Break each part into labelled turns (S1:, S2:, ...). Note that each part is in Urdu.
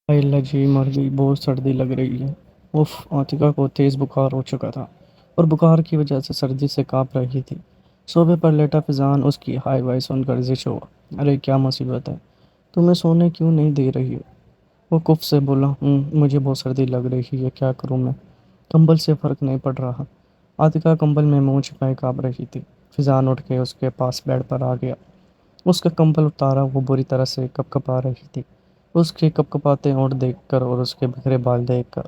S1: اللہ جی مر گئی، بہت سردی لگ رہی ہے۔ اف، عاتکہ کو تیز بخار ہو چکا تھا اور بخار کی وجہ سے سردی سے کانپ رہی تھی۔ صوبے پر لیٹا فضان اس کی ہائی وائی سن کر زش ہوا۔ ارے کیا مصیبت ہے، تمہیں سونے کیوں نہیں دے رہی ہو؟ وہ کف سے بولا، مجھے بہت سردی لگ رہی ہے، کیا کروں میں؟ کمبل سے فرق نہیں پڑ رہا۔ عاتکہ کمبل میں منہ چھپائے کانپ رہی تھی۔ فضان اٹھ کے اس کے پاس بیڈ پر آ گیا۔ اس کا کمبل اتارا، وہ بری طرح سے کپ کپا رہی تھی۔ اس کے کپ کپاتے ہونٹ دیکھ کر اور اس کے بکھرے بال دیکھ کر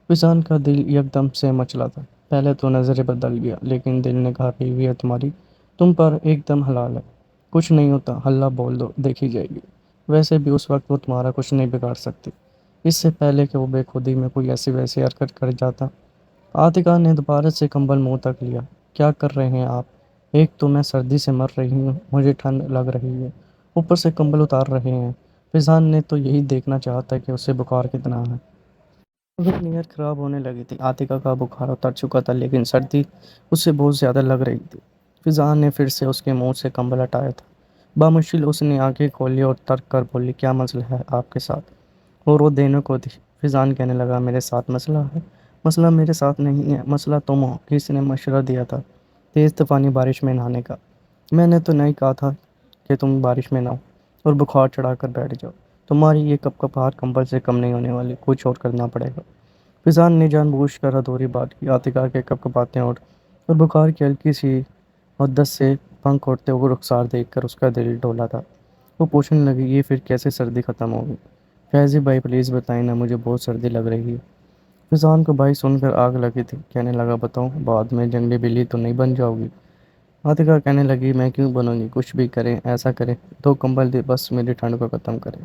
S1: فضان کا دل یکدم سے مچلا تھا۔ پہلے تو نظریں بدل گیا، لیکن دل نے کہا بیوی ہے تمہاری، تم پر ایک دم حلال ہے، کچھ نہیں ہوتا، ہلہ بول دو، دیکھی جائے گی۔ ویسے بھی اس وقت وہ تمہارا کچھ نہیں بگاڑ سکتی، اس سے پہلے کہ وہ بے خودی میں کوئی ایسی ویسی حرکت کر جاتا۔ عاتکہ نے دوبارہ سے کمبل منہ تک لیا۔ کیا کر رہے ہیں آپ؟ ایک تو میں سردی سے مر رہی ہوں، مجھے ٹھنڈ لگ رہی ہے، اوپر سے کمبل اتار رہے ہیں۔ فضان نے تو یہی دیکھنا چاہا تھا کہ اسے بخار کتنا ہے۔ مگر نیت خراب ہونے لگی تھی۔ عاتکہ کا بخار اتر چکا تھا، لیکن سردی اس سے بہت زیادہ لگ رہی تھی۔ فضان نے پھر سے اس کے منہ سے کمبل ہٹایا تھا۔ بامشکل اس نے آنکھیں کھولی اور ترک کر بولی، کیا مسئلہ ہے آپ کے ساتھ؟ اور وہ دینے کو تھی۔ فضان کہنے لگا، میرے ساتھ مسئلہ ہے؟ مسئلہ میرے ساتھ نہیں ہے، مسئلہ تم ہو۔ کسی نے مشورہ دیا تھا تیز طوفانی بارش میں نہانے کا؟ میں نے تو نہیں کہا تھا کہ تم بارش میں نہاؤ اور بخار چڑھا کر بیٹھ جاؤ۔ تمہاری یہ کپ کپاہٹ کمبل سے کم نہیں ہونے والی، کچھ اور کرنا پڑے گا۔ فضان نے جان بوجھ کر ادھوری بات کی۔ عاتکہ کے کپ کپاتے ہونٹ اور بخار کی ہلکی سی حدت سے پنکھ اڑتے ہوئے رخسار دیکھ کر اس کا دل ڈولا تھا۔ وہ پوچھنے لگی، یہ پھر کیسے سردی ختم ہوگی؟ فیضی بھائی پلیز بتائیں نا، مجھے بہت سردی لگ رہی ہے۔ فضان کو بھائی سن کر آگ لگی تھی، کہنے لگا، بتاؤ، بعد میں جنگلی بلی تو نہیں بن جاؤ گی؟ عاتکہ کہنے لگی، میں کیوں بنوں گی؟ کچھ بھی کریں، ایسا کریں دو کمبل دے، بس میری ٹھنڈ کو ختم کریں۔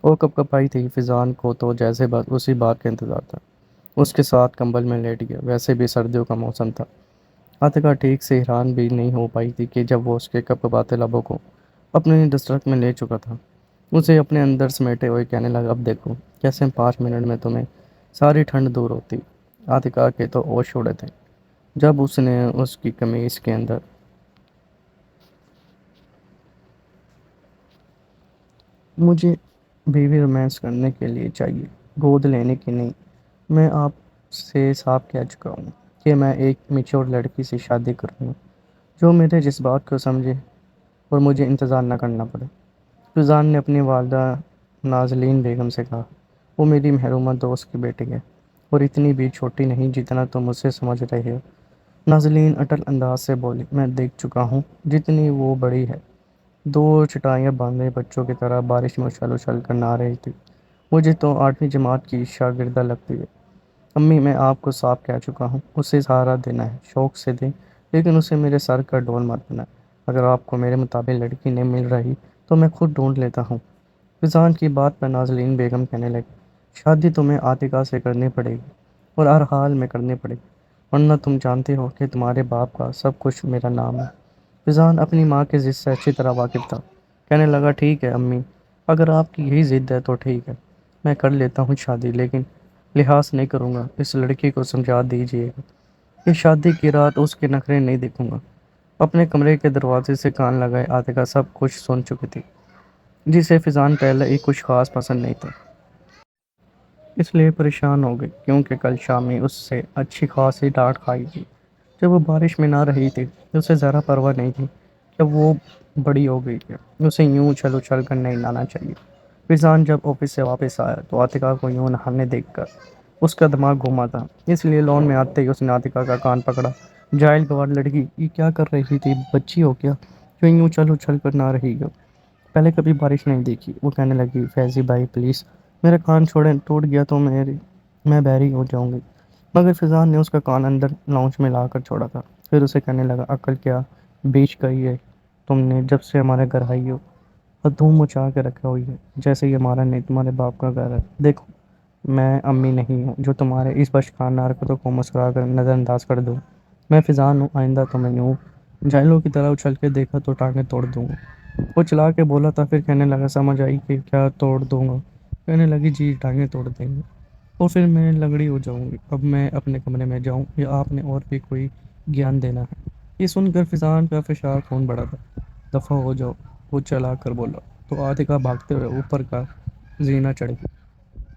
S1: وہ کپ کپائی تھی۔ فضان کو تو جیسے بات اسی بات کا انتظار تھا۔ اس کے ساتھ کمبل میں لیٹ گیا۔ ویسے بھی سردیوں کا موسم تھا۔ عاتکہ ٹھیک سے حیران بھی نہیں ہو پائی تھی کہ جب وہ اس کے کپ کپاتے لبوں کو اپنے دسترخت میں لے چکا تھا، اسے اپنے اندر سمیٹے ہوئے کہنے لگا، اب دیکھو کیسے 5 منٹ میں تمہیں ساری ٹھنڈ دور ہوتی۔ عاتکہ کے تو ہوش اڑے تھے جب اس نے اس کی قمیص کے اندر مجھے بیوی رومانس کرنے کے لیے چاہیے، گود لینے کی نہیں۔ میں آپ سے صاف کہہ چکا ہوں کہ میں ایک میچور لڑکی سے شادی کروں گا جو میرے جذبات کو سمجھے اور مجھے انتظار نہ کرنا پڑے۔ فضان نے اپنی والدہ نازلین بیگم سے کہا، وہ میری محرومہ دوست کی بیٹی ہے اور اتنی بھی چھوٹی نہیں جتنا تم اسے سمجھ رہے ہو۔ نازلین اٹل انداز سے بولی، میں دیکھ چکا ہوں جتنی وہ بڑی ہے، دو چٹائیاں باندھے بچوں کی طرح بارش میں اچھل اچھل کر نہا رہی تھی۔ مجھے تو 8ویں جماعت کی شاگردہ لگتی ہے۔ امی، میں آپ کو صاف کہہ چکا ہوں، اسے سہارا دینا ہے، شوق سے دیں، لیکن اسے میرے سر کا ڈول مت بنائیں۔ اگر آپ کو میرے مطابق لڑکی نہیں مل رہی تو میں خود ڈھونڈ لیتا ہوں۔ فضان کی بات پر نازلین بیگم کہنے لگی، شادی تمہیں عاتکہ سے کرنی پڑے گی اور ہر حال میں کرنی پڑے گی، ورنہ تم جانتے ہو کہ تمہارے باپ کا سب کچھ میرا نام ہے۔ فضان اپنی ماں کے ضد سے اچھی طرح واقف تھا۔ کہنے لگا، ٹھیک ہے امی، اگر آپ کی یہی ضد ہے تو ٹھیک ہے، میں کر لیتا ہوں شادی، لیکن لحاظ نہیں کروں گا۔ اس لڑکی کو سمجھا دیجیے گا کہ شادی کی رات اس کے نخرے نہیں دیکھوں گا۔ اپنے کمرے کے دروازے سے کان لگائے عاتکہ سب کچھ سن چکی تھی، جسے فضان پہلے ہی کچھ خاص پسند نہیں تھا، اس لیے پریشان ہو گئی، کیونکہ کل شام میں اس سے اچھی خاصی ڈانٹ کھائی تھی جب وہ بارش میں نہ رہی تھی۔ اسے ذرا پرواہ نہیں تھی کہ وہ بڑی ہو گئی ہے، اسے یوں اچھل اچھل کر نہیں نہانا چاہیے۔ فضان جب آفس سے واپس آیا تو عاتکہ کو یوں نہانے دیکھ کر اس کا دماغ گھوما تھا، اس لیے لون میں آتے ہی اس نے عاتکہ کا کان پکڑا، جاہل گوار لڑکی، یہ کیا کر رہی تھی؟ بچی ہو کیا جو یوں اچھل اچھل کر نہ رہی ہو؟ پہلے کبھی بارش نہیں دیکھی۔ وہ کہنے لگی، فیضی بھائی پلیز میرا کان چھوڑیں، ٹوٹ گیا تو میں بحری ہو جاؤں گی۔ مگر فضان نے اس کا کان اندر لاؤنج میں لا کر چھوڑا تھا۔ پھر اسے کہنے لگا، عقل کیا بیچ گئی ہے تم نے جب سے ہمارے گھر آئی ہو، اور دھوم مچا کے رکھا ہوئی ہے، جیسے یہ ہمارا نہیں تمہارے باپ کا گھر ہے۔ دیکھو میں امی نہیں ہوں جو تمہارے اس بچگانہ حرکتوں کو مسکرا کر نظر انداز کر دوں۔ میں فضان ہوں، آئندہ تو میں یوں جاہلوں کی طرح اچھل کے دیکھا تو ٹانگیں توڑ دوں گا۔ وہ چلا کے بولا تھا، پھر کہنے لگا، سمجھ آئی کہ کیا توڑ دوں گا؟ کہنے لگی، جی ٹانگیں توڑ دیں گے اور پھر میں لنگڑی ہو جاؤں گی۔ اب میں اپنے کمرے میں جاؤں یا آپ نے اور بھی کوئی گیان دینا ہے؟ یہ سن کر فضان کا فشار خون بڑھا تھا۔ دفع ہو جاؤ، وہ چلا کر بولا تو عاتکہ بھاگتے ہوئے اوپر کا زینہ چڑھ گئی۔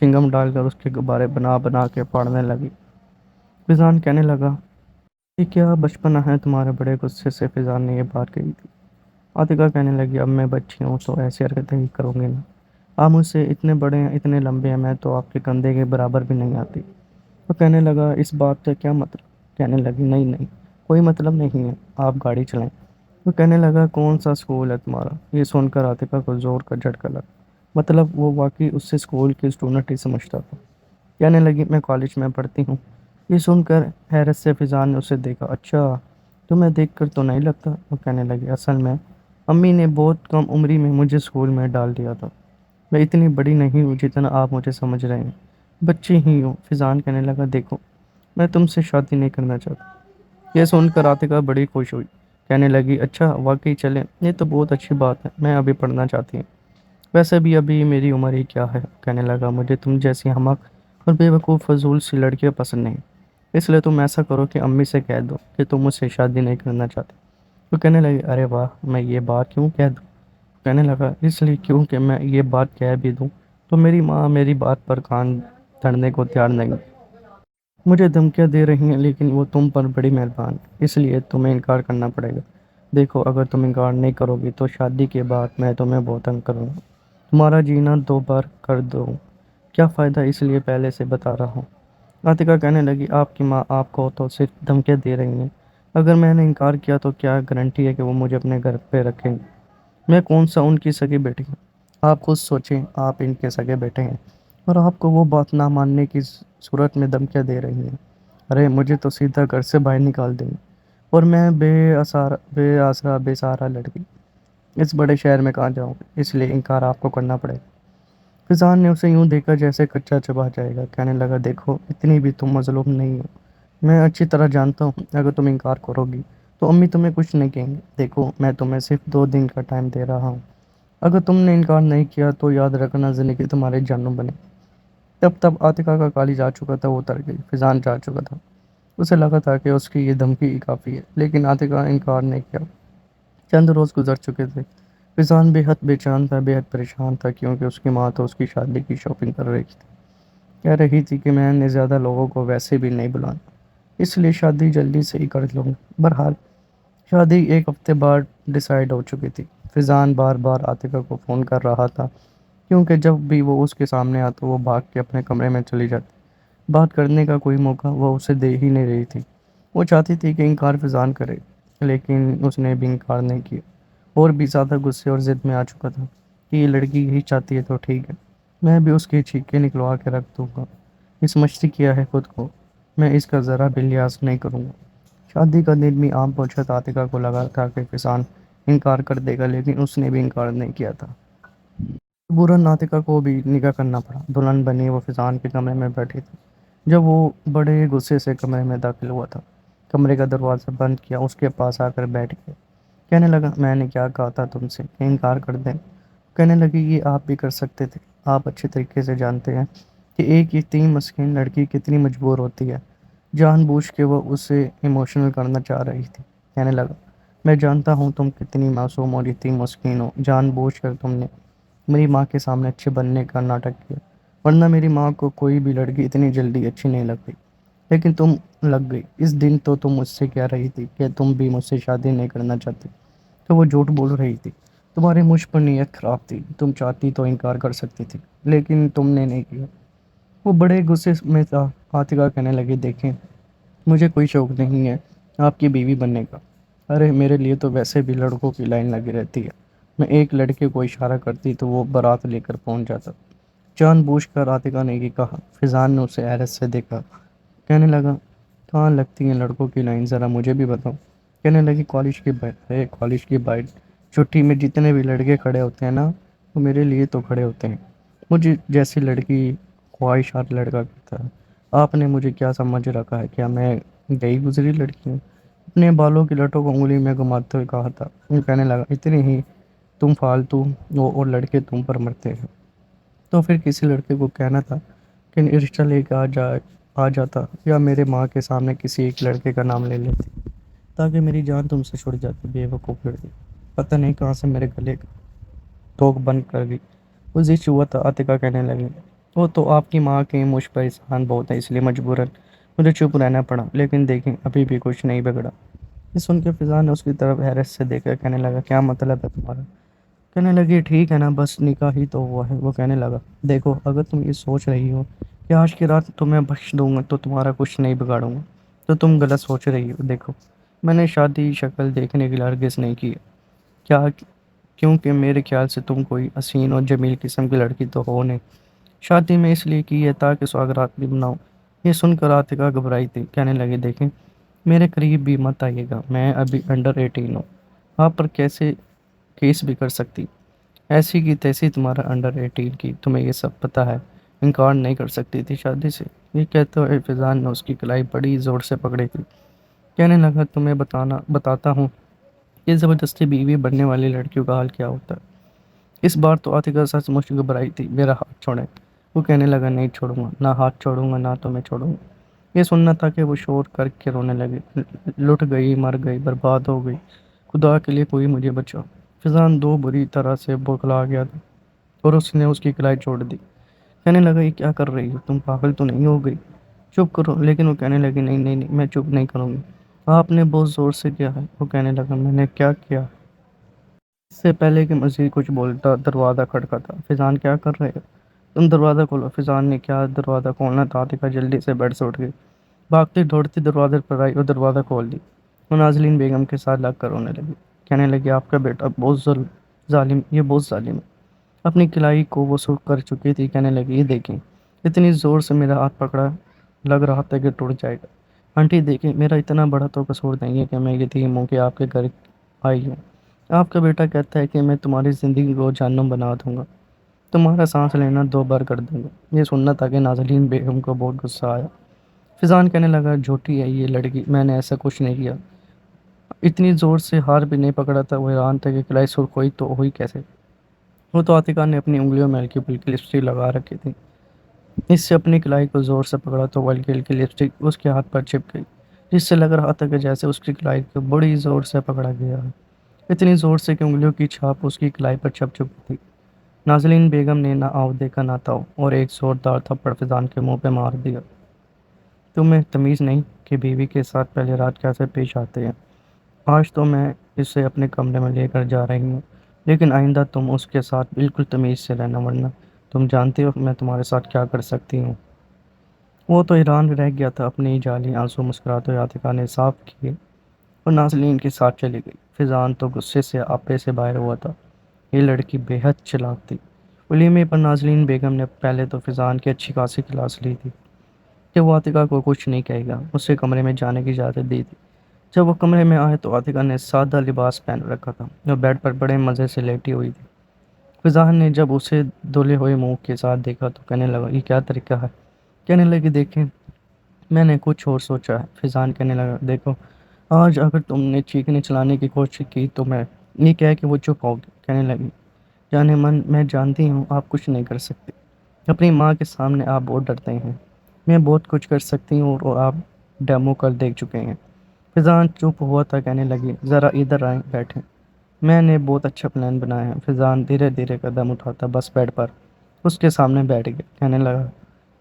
S1: چنگم ڈال کر اس کے غبارے بنا بنا کے پاڑنے لگی۔ فضان کہنے لگا، یہ کیا بچپنا ہے تمہارے؟ بڑے غصے سے فضان نے یہ بات کہی تھی۔ عاتقہ کہنے لگی، اب میں بچی ہوں تو ایسی حرکتیں ہی کروں گی نا۔ آپ مجھ سے اتنے بڑے ہیں، اتنے لمبے ہیں، میں تو آپ کے کندھے کے برابر بھی نہیں آتی۔ وہ کہنے لگا، اس بات کا کیا مطلب؟ کہنے لگی، نہیں نہیں، کوئی مطلب نہیں ہے، آپ گاڑی چلائیں۔ وہ کہنے لگا، کون سا اسکول ہے تمہارا؟ یہ سن کر عاتقہ کو زور کا جھٹکا لگا۔ مطلب وہ واقعی اس سے اسکول کی اسٹوڈنٹ ہی سمجھتا تھا۔ کہنے لگی، میں کالج میں پڑھتی ہوں۔ یہ سن کر حیرت سے فضان نے اسے دیکھا۔ اچھا، تمہیں دیکھ کر تو نہیں لگتا۔ وہ کہنے لگی، اصل میں امی نے بہت کم عمری میں مجھے اسکول میں ڈال دیا تھا۔ میں اتنی بڑی نہیں ہوں جتنا آپ مجھے سمجھ رہے ہیں، بچی ہی ہوں۔ فضان کہنے لگا، دیکھو، میں تم سے شادی نہیں کرنا چاہتا۔ یہ سن کر عاتقہ بڑی خوش ہوئی، کہنے لگی، اچھا واقعی؟ چلیں، یہ تو بہت اچھی بات ہے، میں ابھی پڑھنا چاہتی ہوں۔ ویسے بھی ابھی میری عمر ہی کیا ہے۔ کہنے لگا، مجھے تم جیسی احمق اور بے وقوف فضول سی لڑکیاں پسند نہیں، اس لیے تم ایسا کرو کہ امی سے کہہ دو کہ تم مجھ سے شادی نہیں کرنا چاہتے۔ وہ کہنے لگی، ارے واہ، میں یہ بات کیوں کہہ دوں؟ کہنے لگا، اس لیے کیوں کہ میں یہ بات کہہ بھی دوں تو میری ماں میری بات پر کان دھرنے کو تیار نہیں۔ مجھے دھمکیاں دے رہی ہیں، لیکن وہ تم پر بڑی مہربان ہے، اس لیے تمہیں انکار کرنا پڑے گا۔ دیکھو، اگر تم انکار نہیں کرو گی تو شادی کے بعد میں تمہیں بہت تنگ کروں گا، تمہارا جینا دو بار کر دوں۔ کیا فائدہ، اس لیے پہلے سے بتا رہا ہوں۔ عاتقہ کہنے لگی، آپ کی ماں آپ کو تو صرف دھمکیاں دے رہی ہیں، اگر میں نے انکار کیا تو کیا گارنٹی ہے کہ وہ مجھے اپنے گھر پہ رکھیں گے؟ میں کون سا ان کی سگی بیٹی ہوں؟ آپ خود سوچیں، آپ ان کے سگے بیٹے ہیں اور آپ کو وہ بات نہ ماننے کی صورت میں دھمکیاں دے رہی ہیں۔ ارے مجھے تو سیدھا گھر سے باہر نکال دیں گے، اور میں بے آسرا بے سہارا لڑکی اس بڑے شہر میں کہاں جاؤں گی؟ اس لیے انکار آپ کو کرنا پڑے گا۔ فضان نے اسے یوں دیکھا جیسے کچا چبا جائے گا۔ کہنے لگا، دیکھو، اتنی بھی تم مظلوم نہیں ہو، میں اچھی طرح جانتا ہوں اگر تم انکار کرو گی تو امی تمہیں کچھ نہیں کہیں گے۔ دیکھو، میں تمہیں صرف 2 دن کا ٹائم دے رہا ہوں، اگر تم نے انکار نہیں کیا تو یاد رکھنا زندگی تمہارے جہنم بنے۔ تب عاتقہ کا کالج آ چکا تھا، وہ اتر گئی، فضان جا چکا تھا۔ اسے لگا تھا کہ اس کی یہ دھمکی ہی کافی ہے، لیکن عاتقہ نے انکار نہیں کیا۔ چند روز گزر چکے تھے۔ فضان بے حد بے چین تھا، بے حد پریشان تھا، کیونکہ اس کی ماں تو اس کی شادی کی شاپنگ کر رہی تھی۔ کہہ رہی تھی کہ میں نے زیادہ لوگوں کو ویسے بھی نہیں بلانا، اس لیے شادی جلدی سے ہی کر لوں گا۔ بہرحال شادی 1 ہفتے بعد ڈیسائیڈ ہو چکی تھی۔ فضان بار بار عاتقہ کو فون کر رہا تھا، کیونکہ جب بھی وہ اس کے سامنے آتا وہ بھاگ کے اپنے کمرے میں چلی جاتی۔ بات کرنے کا کوئی موقع وہ اسے دے ہی نہیں رہی تھی۔ وہ چاہتی تھی کہ انکار فضان کرے، لیکن اس نے بھی انکار نہیں کیا۔ اور بھی زیادہ غصے اور ضد میں آ چکا تھا کہ یہ لڑکی یہی چاہتی ہے تو ٹھیک ہے، میں بھی اس کی چھینکیں نکلوا کے رکھ دوں گا۔ اس مچھلی کیا ہے خود کو، میں اس کا ذرا بھی لحاظ نہیں کروں گا۔ شادی کا دن بھی عام پہنچا تھا۔ عاتقہ کو لگا تھا کہ فضان انکار کر دے گا، لیکن اس نے بھی انکار نہیں کیا تھا۔ مجبوراً عاتقہ کو بھی نکاح کرنا پڑا۔ دلہن بنی وہ فضان کے کمرے میں بیٹھی تھی۔ جب وہ بڑے غصے سے کمرے میں داخل ہوا تھا، کمرے کا دروازہ بند کیا، اس کے پاس آ کر بیٹھ گیا۔ کہنے لگا، میں نے کیا کہا تھا تم سے کہ انکار کر دیں؟ کہنے لگی، یہ آپ بھی کر سکتے تھے۔ آپ اچھے طریقے سے جانتے ہیں کہ ایک یتیم مسکین لڑکی کتنی مجبور ہوتی ہے۔ جان بوجھ کے وہ اسے ایموشنل کرنا چاہ رہی تھی۔ کہنے لگا، میں جانتا ہوں تم کتنی معصوم اور یتیم مسکین ہو، جان بوجھ کر تم نے میری ماں کے سامنے اچھے بننے کا ناٹک کیا، ورنہ میری ماں کو کوئی بھی لڑکی اتنی جلدی اچھی نہیں لگ گئی، لیکن تم لگ گئی۔ اس دن تو تم مجھ سے کہہ رہی تھی کہ تم بھی مجھ سے شادی نہیں کرنا چاہتی، تو وہ جھوٹ بول رہی تھی۔ تمہاری مجھ پر نیت خراب تھی، تم چاہتی تو انکار کر سکتی تھی، لیکن تم نے نہیں کیا۔ وہ بڑے غصے میں تھا۔ عاتقہ کہنے لگی، دیکھیں، مجھے کوئی شوق نہیں ہے آپ کی بیوی بننے کا۔ ارے میرے لیے تو ویسے بھی لڑکوں کی لائن لگی رہتی ہے، میں ایک لڑکے کو اشارہ کرتی تو وہ بارات لے کر پہنچ جاتا۔ جان بوجھ کر عاتقہ نے یہ کہا۔ فضان نے اسے حیرت سے دیکھا، کہنے لگا، کہاں لگتی ہیں لڑکوں کی لائن، ذرا مجھے بھی بتاؤ۔ کہنے لگی، کالج کی بائٹ چھٹی میں جتنے بھی لڑکے کھڑے ہوتے ہیں نا، وہ میرے لیے تو کھڑے ہوتے ہیں، مجھے جیسی لڑکی خواہشات لڑکا کرتا ہے۔ آپ نے مجھے کیا سمجھ رکھا ہے؟ کیا میں گئی گزری لڑکی ہوں؟ اپنے بالوں کی لٹوں کو انگلی میں گھماتے ہوئے کہا تھا۔ وہ کہنے لگا، اتنی ہی تم فالتو ہو اور لڑکے تم پر مرتے ہیں، تو پھر کسی لڑکے کو کہنا تھا کہ رشتہ لے کے آ جاتا، یا میرے ماں کے سامنے کسی ایک لڑکے کا نام لے لیتی تاکہ میری جان تم سے چھڑ جاتی۔ بے وقوف لڑکی، پتہ نہیں کہاں سے میرے گلے کا توک بند کر گئی۔ وہ زی چوا تھا۔ عاتقہ کہنے لگی، وہ تو آپ کی ماں کے مجھ پر احسان بہت ہے، اس لیے مجبوراً مجھے چپ رہنا پڑا، لیکن دیکھیں ابھی بھی کچھ نہیں بگڑا۔ یہ سن کے فضا نے اس کی طرف حیرت سے دیکھا، کہنے لگا کیا مطلب ہے تمہارا؟ کہنے لگی ٹھیک ہے نا، بس نکاح ہی تو ہوا ہے۔ وہ کہنے لگا دیکھو، اگر تم یہ سوچ رہی ہو کہ آج کی رات تمہیں بخش دوں گا تو تمہارا کچھ نہیں بگاڑوں گا، تو تم غلط سوچ رہی ہو۔ دیکھو، میں نے شادی شکل دیکھنے کے لیے ہرگز نہیں کی ہے، کیا کیونکہ میرے خیال سے تم کوئی حسین اور جمیل قسم کی لڑکی تو ہو نہیں۔ شادی میں اس لیے کی ہے تاکہ سواگرات بھی بناؤ۔ یہ سن کر عاطقہ گھبرائی تھی، کہنے لگی دیکھیں میرے قریب بھی مت آئیے گا، میں ابھی انڈر 18 ہوں، آپ پر کیسے کیس بھی کر سکتی، ایسی کی تیسی تمہارا انڈر 18 کی، تمہیں یہ سب پتہ ہے، انکار نہیں کر سکتی تھی شادی سے۔ یہ کہتے ہوئے فضان نے اس کی کلائی بڑی زور سے پکڑی تھی، کہنے لگا تمہیں بتاتا ہوں کہ زبردستی بیوی بننے والی لڑکیوں کا حال کیا ہوتا ہے۔ اس بار تو عاطقہ سچ مچ گھبرائی تھی، میرا ہاتھ چھوڑیں۔ وہ کہنے لگا نہیں چھوڑوں گا، نہ ہاتھ چھوڑوں گا نہ تمہیں چھوڑوں گا۔ یہ سننا تھا کہ وہ شور کر کے رونے لگے، لٹ گئی، مر گئی، برباد ہو گئی، خدا کے لیے کوئی مجھے بچاؤ۔ فضان دو بری طرح سے بوکھلا گیا تھا اور اس نے اس کی کلائی چھوڑ دی، کہنے لگا یہ کیا کر رہی ہو، تم پاگل تو نہیں ہو گئی، چپ کرو۔ لیکن وہ کہنے لگی نہیں نہیں نہیں، میں چپ نہیں کروں گی، آپ نے بہت زور سے کیا ہے۔ وہ کہنے لگا میں نے کیا کیا؟ اس سے پہلے کہ مزید کچھ بولتا دروازہ کھٹکھٹا۔ فضان کیا کر رہے ہو؟ تم دروازہ کھولو۔ فضان نے کیا دروازہ کھولنا تھا، عاطقہ جلدی سے بیڈ سے اٹھ گئی، بھاگتی دوڑتی دروازے پر آئی اور دروازہ کھول دی۔ وہ نازلین بیگم کے ساتھ لگ کر رونے لگی، کہنے لگی آپ کا بیٹا بہت ظالم، یہ بہت ظالم ہے۔ اپنی کلائی کو وہ سرخ کر چکی تھی، کہنے لگی یہ دیکھیں، اتنی زور سے میرا ہاتھ پکڑا، لگ رہا تھا کہ ٹوٹ جائے گا۔ آنٹی دیکھیں، میرا اتنا بڑا تو قصور نہیں ہے کہ میں یتیم ہوں کہ آپ کے گھر آئی ہوں۔ آپ کا بیٹا کہتا ہے کہ میں تمہاری زندگی کو جہنم بنا دوں گا، تمہارا سانس لینا دو بار کر دوں گا۔ یہ سننا تھا کہ نازلین بیگم کو بہت غصہ آیا۔ فضان کہنے لگا جھوٹی ہے یہ لڑکی، میں نے ایسا کچھ نہیں کیا، اتنی زور سے ہار بھی نہیں پکڑا تھا۔ وہ حیران تھا کہ کلائی سرخ ہوئی تو ہوئی کیسے؟ وہ تو عاطقہ نے اپنی انگلیوں میں ہلکی پھلکی لپسٹک لگا رکھی تھی، اس سے اپنی کلائی کو زور سے پکڑا تو وہ ہلکی ہلکی لپسٹک اس کے ہاتھ پر چپک گئی، جس سے لگ رہا تھا کہ جیسے اس کی کلائی کو بڑی زور سے پکڑا گیا ہے، اتنی زور سے کہ انگلیوں کی چھاپ اس کی کلائی پر چھپ چکی تھی۔ نازلین بیگم نے نہ آؤ دیکھا نہ تاؤ اور ایک زوردار تھپڑ فضان کے منہ پہ مار دیا۔ تمہیں تمیز نہیں کہ بیوی کے ساتھ پہلی رات کیسے پیش آتے ہیں؟ آج تو میں اسے اپنے کمرے میں لے کر جا رہی ہوں، لیکن آئندہ تم اس کے ساتھ بالکل تمیز سے رہنا، ورنہ تم جانتے ہو میں تمہارے ساتھ کیا کر سکتی ہوں۔ وہ تو حیران رہ گیا تھا، اپنی جعلی آنسو مسکراتے ہوئے عاطقہ نے صاف کیے اور نازلین کے ساتھ چلی گئی۔ فضان تو غصے سے آپے سے باہر ہوا تھا، یہ لڑکی بے حد چلاک تھی۔ ولیمے پر نازلین بیگم نے پہلے تو فضان کی اچھی خاصی کلاس لی تھی کہ وہ عاطقہ کو کچھ نہیں کہے گا، اسے کمرے میں جانے کی اجازت دی تھی۔ جب وہ کمرے میں آئے تو عاطقہ نے سادہ لباس پہن رکھا تھا اور بیڈ پر بڑے مزے سے لیٹی ہوئی تھی۔ فضان نے جب اسے دھلے ہوئے منہ کے ساتھ دیکھا تو کہنے لگا یہ کیا طریقہ ہے؟ کہنے لگی دیکھیں میں نے کچھ اور سوچا ہے۔ فضان کہنے لگا دیکھو، آج اگر تم نے چیخنے چلانے کی کوشش کی تو میں یہ کہہ کہ وہ چپ ہوگی۔ کہنے لگی جانے من میں جانتی ہوں آپ کچھ نہیں کر سکتے، اپنی ماں کے سامنے آپ بہت ڈرتے ہیں، میں بہت کچھ کر سکتی ہوں اور آپ ڈیمو کر دیکھ چکے ہیں۔ فضان چپ ہوا تھا، کہنے لگی ذرا ادھر آئیں بیٹھیں، میں نے بہت اچھا پلان بنایا ہے۔ فضان دھیرے دھیرے قدم اٹھاتا بس بیڈ پر اس کے سامنے بیٹھ گیا، کہنے لگا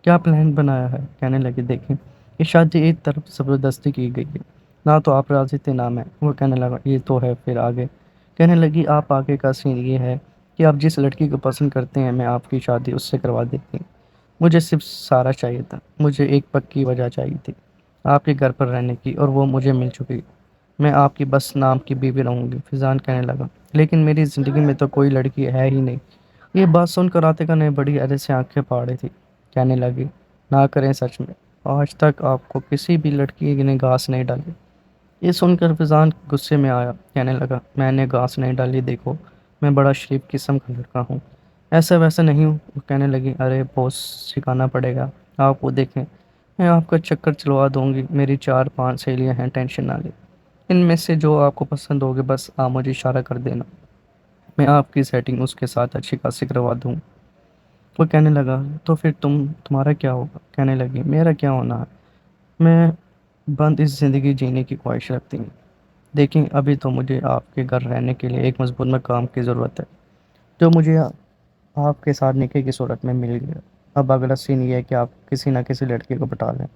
S1: کیا پلان بنایا ہے؟ کہنے لگی دیکھیں، یہ شادی ایک طرف زبردستی کی گئی ہے، نہ تو آپ راضی تھے نہ میں۔ وہ کہنے لگا یہ تو ہے، پھر آگے؟ کہنے لگی آپ آگے کا سین یہ ہے کہ آپ جس لڑکی کو پسند کرتے ہیں میں آپ کی شادی اس سے کروا دیتی ہوں۔ مجھے صرف سارا چاہیے تھا، مجھے ایک پکی وجہ چاہیے تھی آپ کے گھر پر رہنے کی، اور وہ مجھے مل چکی، میں آپ کی بس نام کی بیوی رہوں گی۔ فضان کہنے لگا لیکن میری زندگی میں تو کوئی لڑکی ہے ہی نہیں۔ یہ بات سن کر عاطقہ نے بڑی حیرت سے آنکھیں پھاڑی تھی، کہنے لگی نہ کریں سچ میں، آج تک آپ کو کسی بھی لڑکی نے گھاس نہیں ڈالی۔ یہ سن کر فضان غصے میں آیا، کہنے لگا میں نے گھاس نہیں ڈالی، دیکھو میں بڑا شریف قسم کا لڑکا ہوں، ایسا ویسا نہیں ہوں۔ وہ کہنے لگی ارے بہت سکھانا پڑے گا آپ کو، دیکھیں میں آپ کا چکر چلوا دوں گی، میری 4 5 سہیلیاں ہیں، ٹینشن نہ لیں، ان میں سے جو آپ کو پسند ہوگے بس آپ مجھے اشارہ کر دینا، میں آپ کی سیٹنگ اس کے ساتھ اچھی خاصی کروا دوں۔ وہ کہنے لگا تو پھر تمہارا کیا ہوگا؟ کہنے لگی میرا کیا ہونا ہے، میں بند اس زندگی جینے کی خواہش رکھتی ہوں، دیکھیں ابھی تو مجھے آپ کے گھر رہنے کے لیے ایک مضبوط مقام کی ضرورت ہے، جو مجھے آپ کے ساتھ نکاح کی صورت میں مل گیا۔ اب اگلا سین یہ ہے کہ آپ کسی نہ کسی لڑکے کو پٹا لیں۔